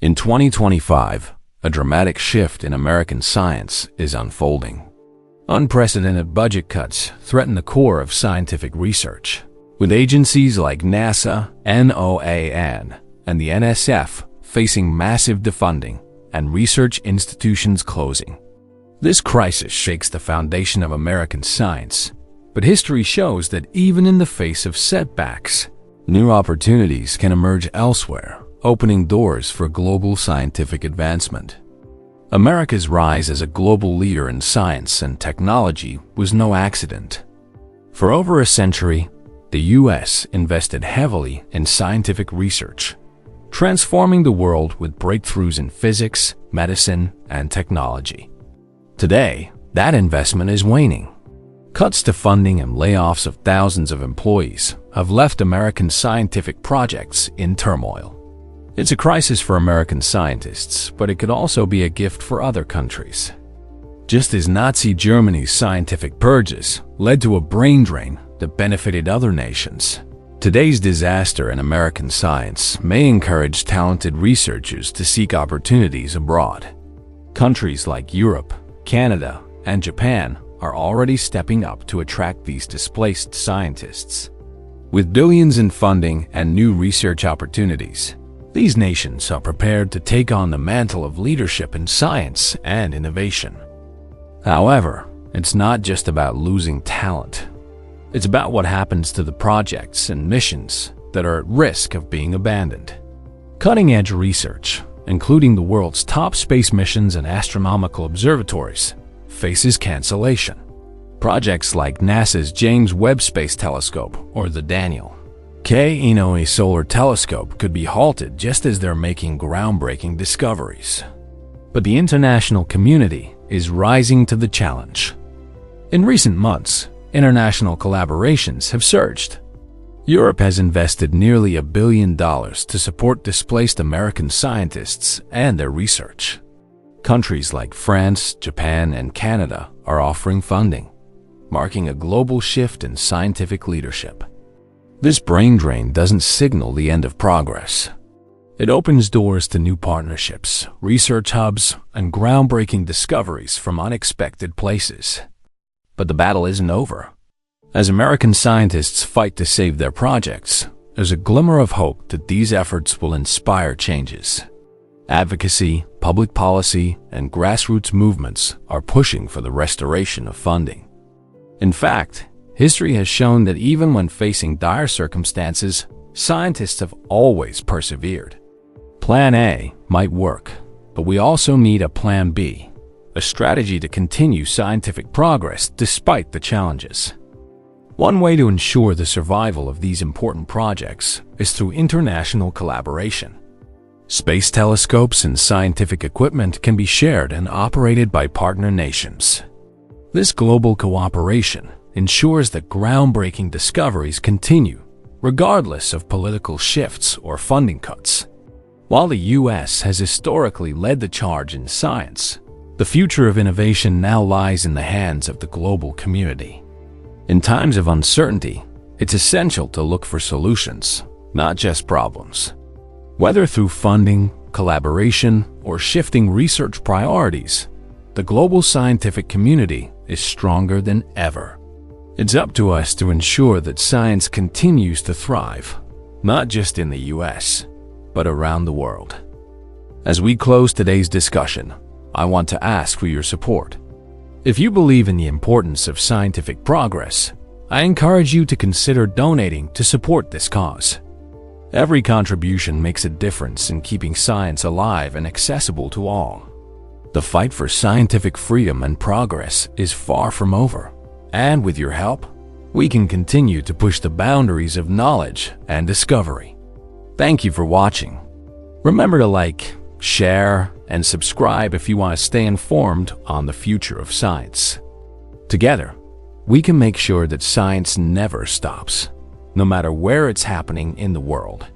In 2025, a dramatic shift in American science is unfolding. Unprecedented budget cuts threaten the core of scientific research, with agencies like NASA, NOAA, and the NSF facing massive defunding and research institutions closing. This crisis shakes the foundation of American science, but history shows that even in the face of setbacks, new opportunities can emerge elsewhere, opening doors for global scientific advancement. America's rise as a global leader in science and technology was no accident. For over a century, the U.S. invested heavily in scientific research, transforming the world with breakthroughs in physics, medicine, and technology. Today, that investment is waning. Cuts to funding and layoffs of thousands of employees have left American scientific projects in turmoil. It's a crisis for American scientists, but it could also be a gift for other countries. Just as Nazi Germany's scientific purges led to a brain drain that benefited other nations, today's disaster in American science may encourage talented researchers to seek opportunities abroad. Countries like Europe, Canada, and Japan are already stepping up to attract these displaced scientists. With billions in funding and new research opportunities, these nations are prepared to take on the mantle of leadership in science and innovation. However, it's not just about losing talent. It's about what happens to the projects and missions that are at risk of being abandoned. Cutting-edge research, including the world's top space missions and astronomical observatories, faces cancellation. Projects like NASA's James Webb Space Telescope or the Daniel K. Inouye Solar Telescope could be halted just as they're making groundbreaking discoveries. But the international community is rising to the challenge. In recent months, international collaborations have surged. Europe has invested nearly $1 billion to support displaced American scientists and their research. Countries like France, Japan, and Canada are offering funding, marking a global shift in scientific leadership. This brain drain doesn't signal the end of progress. It opens doors to new partnerships, research hubs, and groundbreaking discoveries from unexpected places. But the battle isn't over. As American scientists fight to save their projects, there's a glimmer of hope that these efforts will inspire changes. Advocacy, public policy, and grassroots movements are pushing for the restoration of funding. In fact, history has shown that even when facing dire circumstances, scientists have always persevered. Plan A might work, but we also need a Plan B, a strategy to continue scientific progress despite the challenges. One way to ensure the survival of these important projects is through international collaboration. Space telescopes and scientific equipment can be shared and operated by partner nations. This global cooperation ensures that groundbreaking discoveries continue, regardless of political shifts or funding cuts. While the U.S. has historically led the charge in science, the future of innovation now lies in the hands of the global community. In times of uncertainty, it's essential to look for solutions, not just problems. Whether through funding, collaboration, or shifting research priorities, the global scientific community is stronger than ever. It's up to us to ensure that science continues to thrive, not just in the U.S., but around the world. As we close today's discussion, I want to ask for your support. If you believe in the importance of scientific progress, I encourage you to consider donating to support this cause. Every contribution makes a difference in keeping science alive and accessible to all. The fight for scientific freedom and progress is far from over. And with your help, we can continue to push the boundaries of knowledge and discovery. Thank you for watching. Remember to like, share, and subscribe if you want to stay informed on the future of science. Together, we can make sure that science never stops, no matter where it's happening in the world.